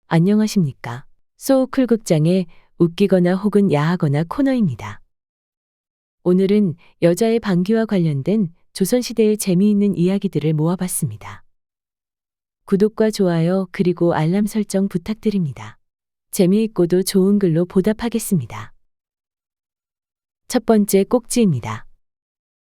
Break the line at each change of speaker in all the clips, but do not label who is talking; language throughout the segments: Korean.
안녕하십니까. 소클극장의 웃기거나 혹은 야하거나 코너입니다. 오늘은 여자의 방귀와 관련된 조선시대의 재미있는 이야기들을 모아봤습니다. 구독과 좋아요 그리고 알람 설정 부탁드립니다. 재미있고도 좋은 글로 보답하겠습니다. 첫 번째 꼭지입니다.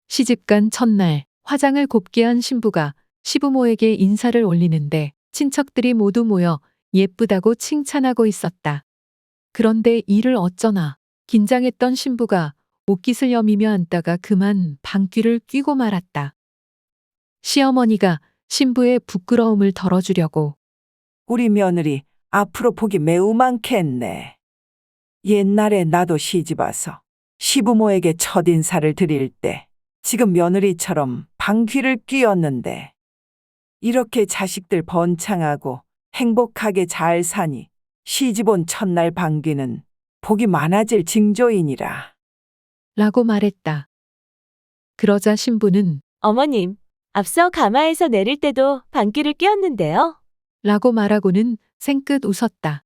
시집간 첫날 화장을 곱게 한 신부가 시부모에게 인사를 올리는데 친척들이 모두 모여 예쁘다고 칭찬하고 있었다. 그런데 이를 어쩌나 긴장했던 신부가 옷깃을 여미며 앉다가 그만 방귀를 뀌고 말았다. 시어머니가 신부의 부끄러움을 덜어주려고
우리 며느리 앞으로 복이 매우 많겠네. 옛날에 나도 시집 와서 시부모에게 첫인사를 드릴 때 지금 며느리처럼 방귀를 뀌었는데 이렇게 자식들 번창하고 행복하게 잘 사니 시집 온 첫날 방귀는 복이 많아질 징조이니라.
라고 말했다. 그러자 신부는
어머님, 앞서 가마에서 내릴 때도 방귀를 뀌었는데요.
라고 말하고는 생긋 웃었다.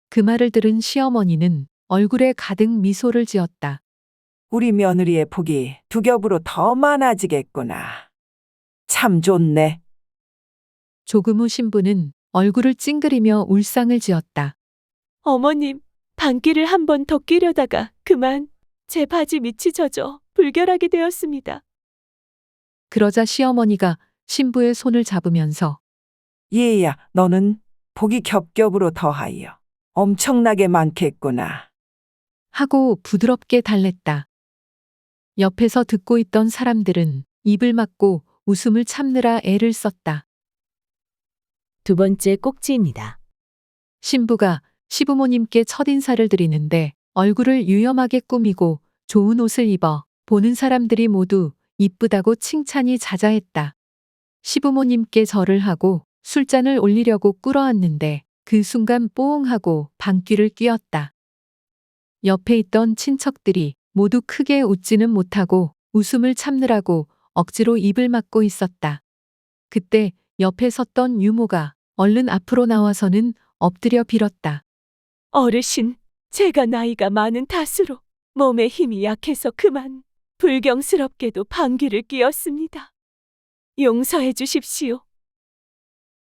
그 말을 들은 시어머니는 얼굴에 가득 미소를 지었다.
우리 며느리의 복이 두 겹으로 더 많아지겠구나. 참 좋네.
조금 후 신부는 얼굴을 찡그리며 울상을 지었다.
어머님, 방귀를 한 번 더 뀌려다가 그만 제 바지 밑이 젖어 불결하게 되었습니다.
그러자 시어머니가 신부의 손을 잡으면서
얘야, 너는 복이 겹겹으로 더하여 엄청나게 많겠구나.
하고 부드럽게 달랬다. 옆에서 듣고 있던 사람들은 입을 막고 웃음을 참느라 애를 썼다.
두 번째 꼭지입니다.
신부가 시부모님께 첫인사를 드리는데 얼굴을 유염하게 꾸미고 좋은 옷을 입어 보는 사람들이 모두 이쁘다고 칭찬이 자자했다. 시부모님께 절을 하고 술잔을 올리려고 꿇어앉는데 그 순간 뽀옹하고 방귀를 뀌었다. 옆에 있던 친척들이 모두 크게 웃지는 못하고 웃음을 참느라고 억지로 입을 막고 있었다. 그때 옆에 섰던 유모가 얼른 앞으로 나와서는 엎드려 빌었다.
어르신, 제가 나이가 많은 탓으로 몸에 힘이 약해서 그만 불경스럽게도 방귀를 뀌었습니다. 용서해 주십시오.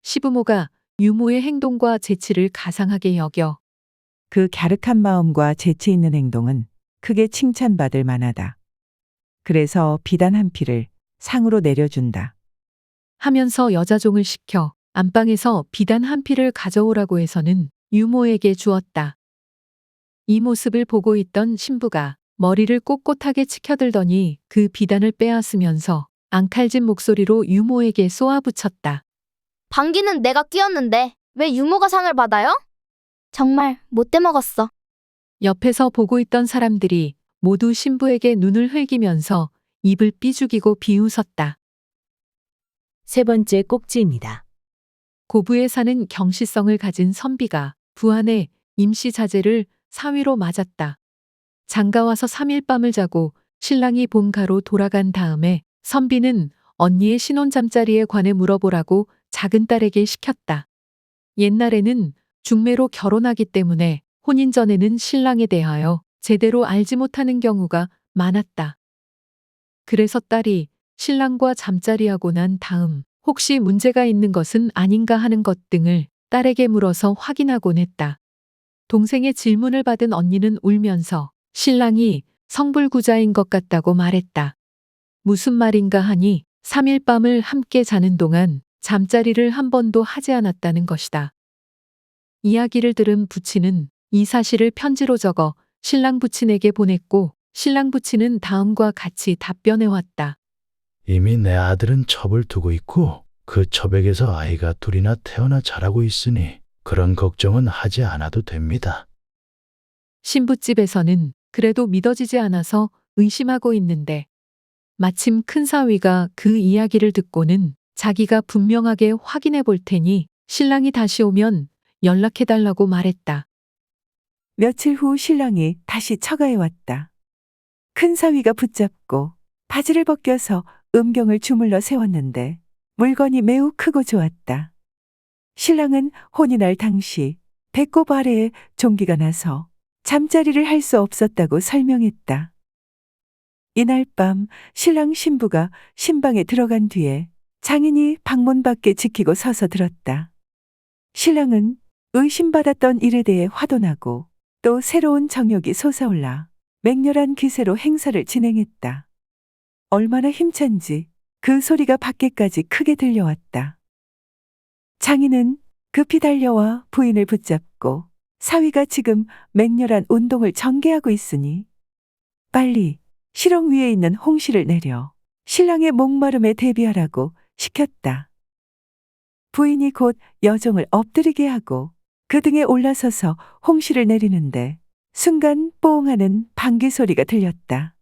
시부모가 유모의 행동과 재치를 가상하게 여겨
그 갸륵한 마음과 재치 있는 행동은 크게 칭찬받을 만하다. 그래서 비단 한 피를 상으로 내려준다.
하면서 여자종을 시켜 안방에서 비단 한 피를 가져오라고 해서는 유모에게 주었다. 이 모습을 보고 있던 신부가 머리를 꼿꼿하게 치켜들더니 그 비단을 빼앗으면서 앙칼진 목소리로 유모에게 쏘아붙였다.
방귀는 내가 뀌었는데 왜 유모가 상을 받아요? 정말 못돼 먹었어.
옆에서 보고 있던 사람들이 모두 신부에게 눈을 흘기면서 입을 삐죽이고 비웃었다.
세 번째 꼭지입니다.
고부에 사는 경시성을 가진 선비가 부안의 임시 자제를 사위로 맞았다. 장가와서 3일 밤을 자고 신랑이 본가로 돌아간 다음에 선비는 언니의 신혼 잠자리에 관해 물어보라고 작은 딸에게 시켰다. 옛날에는 중매로 결혼하기 때문에 혼인 전에는 신랑에 대하여 제대로 알지 못하는 경우가 많았다. 그래서 딸이 신랑과 잠자리하고 난 다음 혹시 문제가 있는 것은 아닌가 하는 것 등을 딸에게 물어서 확인하곤 했다. 동생의 질문을 받은 언니는 울면서 신랑이 성불구자인 것 같다고 말했다. 무슨 말인가 하니 3일 밤을 함께 자는 동안 잠자리를 한 번도 하지 않았다는 것이다. 이야기를 들은 부친은 이 사실을 편지로 적어 신랑 부친에게 보냈고 신랑 부친은 다음과 같이 답변해왔다.
이미 내 아들은 첩을 두고 있고 그 첩에게서 아이가 둘이나 태어나 자라고 있으니 그런 걱정은 하지 않아도 됩니다.
신부집에서는 그래도 믿어지지 않아서 의심하고 있는데 마침 큰사위가 그 이야기를 듣고는 자기가 분명하게 확인해 볼 테니 신랑이 다시 오면 연락해달라고 말했다.
며칠 후 신랑이 다시 처가에 왔다. 큰 사위가 붙잡고 바지를 벗겨서 음경을 주물러 세웠는데 물건이 매우 크고 좋았다. 신랑은 혼이 날 당시 배꼽 아래에 종기가 나서 잠자리를 할 수 없었다고 설명했다. 이날 밤 신랑 신부가 신방에 들어간 뒤에 장인이 방문 밖에 지키고 서서 들었다. 신랑은 의심받았던 일에 대해 화도 나고 또 새로운 정욕이 솟아올라 맹렬한 기세로 행사를 진행했다. 얼마나 힘찬지 그 소리가 밖에까지 크게 들려왔다. 장인은 급히 달려와 부인을 붙잡고 사위가 지금 맹렬한 운동을 전개하고 있으니 빨리 실ong 위에 있는 홍시를 내려 신랑의 목마름에 대비하라고 시켰다. 부인이 곧 여종을 엎드리게 하고 그 등에 올라서서 홍시를 내리는데 순간 뽀옹하는 방귀 소리가 들렸다.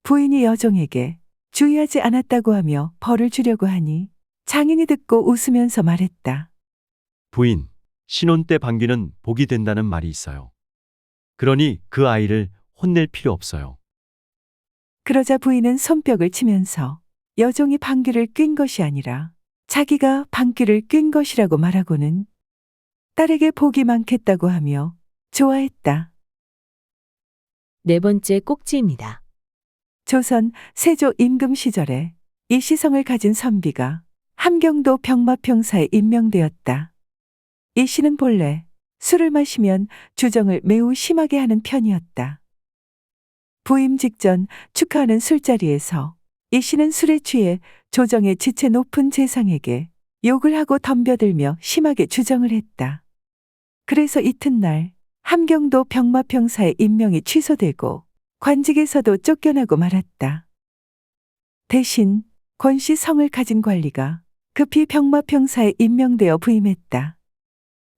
부인이 여종에게 주의하지 않았다고 하며 벌을 주려고 하니 장인이 듣고 웃으면서 말했다.
부인, 신혼 때 방귀는 복이 된다는 말이 있어요. 그러니 그 아이를 혼낼 필요 없어요.
그러자 부인은 손뼉을 치면서 여종이 방귀를 뀐 것이 아니라 자기가 방귀를 뀐 것이라고 말하고는 딸에게 복이 많겠다고 하며 좋아했다.
네 번째 꼭지입니다.
조선 세조 임금 시절에 이 시성을 가진 선비가 함경도 병마평사에 임명되었다. 이 씨는 본래 술을 마시면 주정을 매우 심하게 하는 편이었다. 부임 직전 축하하는 술자리에서 이 씨는 술에 취해 조정의 지체 높은 재상에게 욕을 하고 덤벼들며 심하게 주정을 했다. 그래서 이튿날 함경도 병마평사의 임명이 취소되고 관직에서도 쫓겨나고 말았다. 대신 권씨 성을 가진 관리가 급히 병마평사에 임명되어 부임했다.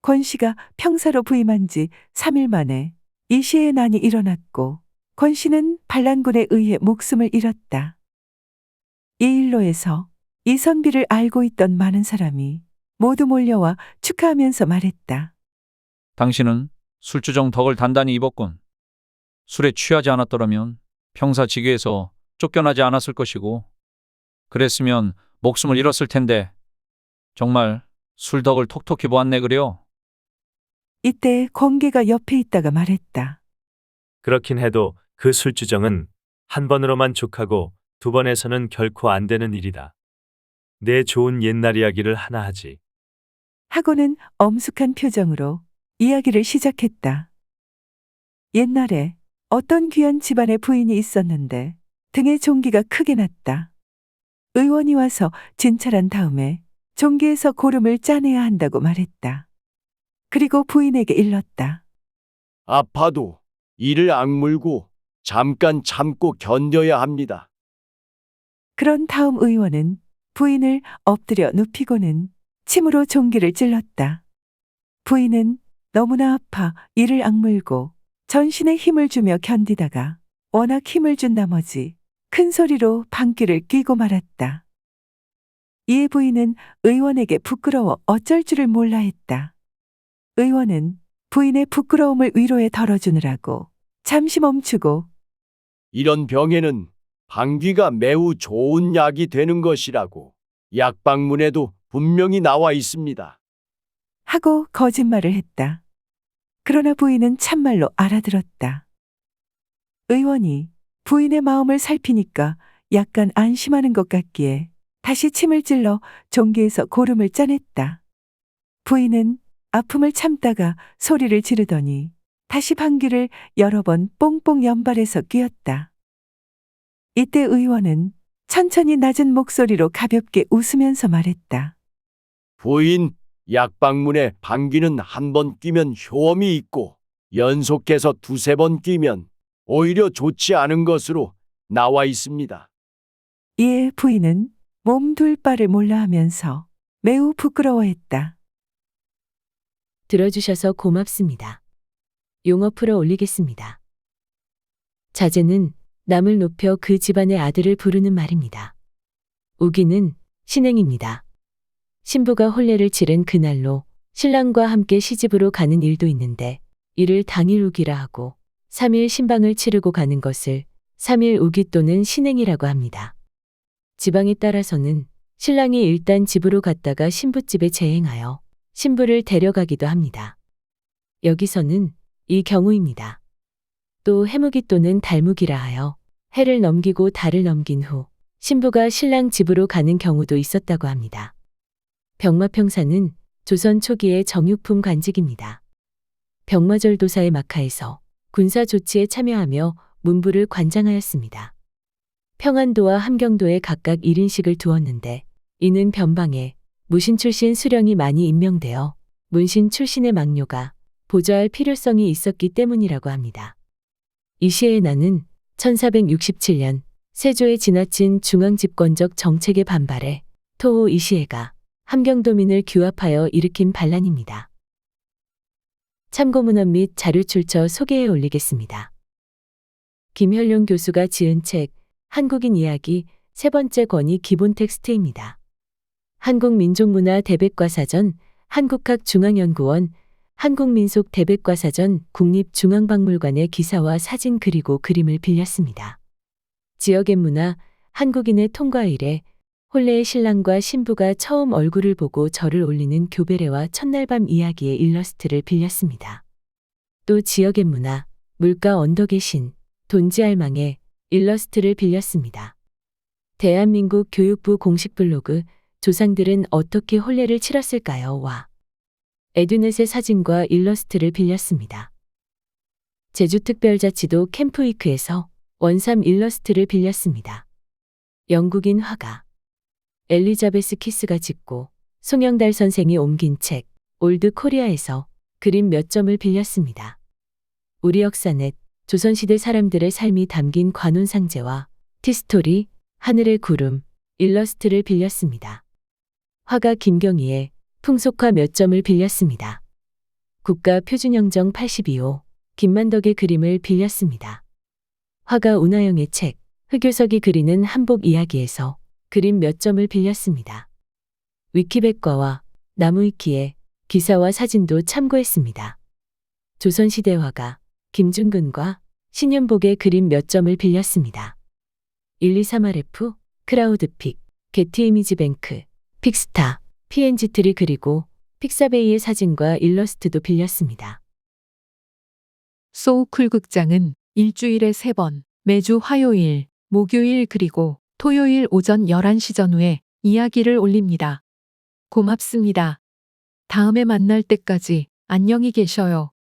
권씨가 평사로 부임한 지 3일 만에 이 씨의 난이 일어났고 권씨는 반란군에 의해 목숨을 잃었다. 이 일로에서 이 선비를 알고 있던 많은 사람이 모두 몰려와 축하하면서 말했다.
당신은 술주정 덕을 단단히 입었군. 술에 취하지 않았더라면 평사 직위에서 쫓겨나지 않았을 것이고 그랬으면 목숨을 잃었을 텐데 정말 술덕을 톡톡히 보았네 그려.
이때 권계가 옆에 있다가 말했다.
그렇긴 해도 그 술주정은 한 번으로만 족하고 두 번에서는 결코 안 되는 일이다. 내 좋은 옛날 이야기를 하나 하지.
하고는 엄숙한 표정으로 이야기를 시작했다. 옛날에 어떤 귀한 집안의 부인이 있었는데 등에 종기가 크게 났다. 의원이 와서 진찰한 다음에 종기에서 고름을 짜내야 한다고 말했다. 그리고 부인에게 일렀다.
아파도 이를 악물고 잠깐 참고 견뎌야 합니다.
그런 다음 의원은 부인을 엎드려 눕히고는 침으로 종기를 찔렀다. 부인은 너무나 아파 이를 악물고 전신에 힘을 주며 견디다가 워낙 힘을 준 나머지 큰 소리로 방귀를 뀌고 말았다. 이에 부인은 의원에게 부끄러워 어쩔 줄을 몰라 했다. 의원은 부인의 부끄러움을 위로에 덜어주느라고 잠시 멈추고
이런 병에는 방귀가 매우 좋은 약이 되는 것이라고 약방문에도 분명히 나와 있습니다.
하고 거짓말을 했다. 그러나 부인은 참말로 알아들었다. 의원이 부인의 마음을 살피니까 약간 안심하는 것 같기에 다시 침을 찔러 종기에서 고름을 짜냈다. 부인은 아픔을 참다가 소리를 지르더니 다시 방귀를 여러 번 뽕뽕 연발해서 뀌었다. 이때 의원은 천천히 낮은 목소리로 가볍게 웃으면서 말했다.
부인, 약방문에 방귀는 한 번 뀌면 효험이 있고 연속해서 두세 번 뀌면 오히려 좋지 않은 것으로 나와 있습니다.
이에 부인은 몸둘 바를 몰라 하면서 매우 부끄러워했다.
들어주셔서 고맙습니다. 용어 풀어 올리겠습니다. 자제는 남을 높여 그 집안의 아들을 부르는 말입니다. 우기는 신행입니다. 신부가 혼례를 치른 그날로 신랑과 함께 시집으로 가는 일도 있는데 이를 당일 우기라 하고 3일 신방을 치르고 가는 것을 3일 우기 또는 신행이라고 합니다. 지방에 따라서는 신랑이 일단 집으로 갔다가 신부집에 재행하여 신부를 데려가기도 합니다. 여기서는 이 경우입니다. 또 해무기 또는 달무기라 하여 해를 넘기고 달을 넘긴 후 신부가 신랑 집으로 가는 경우도 있었다고 합니다. 병마평사는 조선 초기의 정육품 관직입니다. 병마절 도사의 막하에서 군사 조치에 참여하며 문부를 관장하였습니다. 평안도와 함경도에 각각 1인씩을 두었는데 이는 변방에 무신 출신 수령이 많이 임명되어 문신 출신의 막료가 보좌할 필요성이 있었기 때문이라고 합니다. 이 시에 나는 1467년 세조의 지나친 중앙집권적 정책에 반발해 토호 이시해가 함경도민을 규합하여 일으킨 반란입니다. 참고문헌 및 자료 출처 소개해 올리겠습니다. 김현룡 교수가 지은 책 한국인 이야기 세 번째 권이 기본 텍스트입니다. 한국민족문화 대백과사전, 한국학중앙연구원, 한국민속 대백과사전, 국립중앙박물관의 기사와 사진 그리고 그림을 빌렸습니다. 지역의 문화, 한국인의 통과 이래 혼례의 신랑과 신부가 처음 얼굴을 보고 절을 올리는 교배례와 첫날 밤 이야기의 일러스트를 빌렸습니다. 또 지역의 문화, 물가 언덕의 신, 돈지알망의 일러스트를 빌렸습니다. 대한민국 교육부 공식 블로그 조상들은 어떻게 혼례를 치렀을까요? 와 에듀넷의 사진과 일러스트를 빌렸습니다. 제주특별자치도 캠프위크에서 원삼 일러스트를 빌렸습니다. 영국인 화가 엘리자베스 키스가 짓고 송영달 선생이 옮긴 책 올드 코리아에서 그림 몇 점을 빌렸습니다. 우리 역사넷 조선시대 사람들의 삶이 담긴 관혼상제와 티스토리 하늘의 구름 일러스트를 빌렸습니다. 화가 김경희의 풍속화 몇 점을 빌렸습니다. 국가표준영정 82호 김만덕의 그림을 빌렸습니다. 화가 운하영의 책 흑요석이 그리는 한복 이야기에서 그림 몇 점을 빌렸습니다. 위키백과와 나무위키의 기사와 사진도 참고했습니다. 조선시대 화가 김중근과 신윤복의 그림 몇 점을 빌렸습니다. 123RF, 크라우드픽, 게티이미지뱅크, 픽스타, PNG트리 그리고 픽사베이의 사진과 일러스트도 빌렸습니다.
소우쿨 극장은 일주일에 3번, 매주 화요일, 목요일 그리고 토요일 오전 11시 전후에 이야기를 올립니다. 고맙습니다. 다음에 만날 때까지 안녕히 계셔요.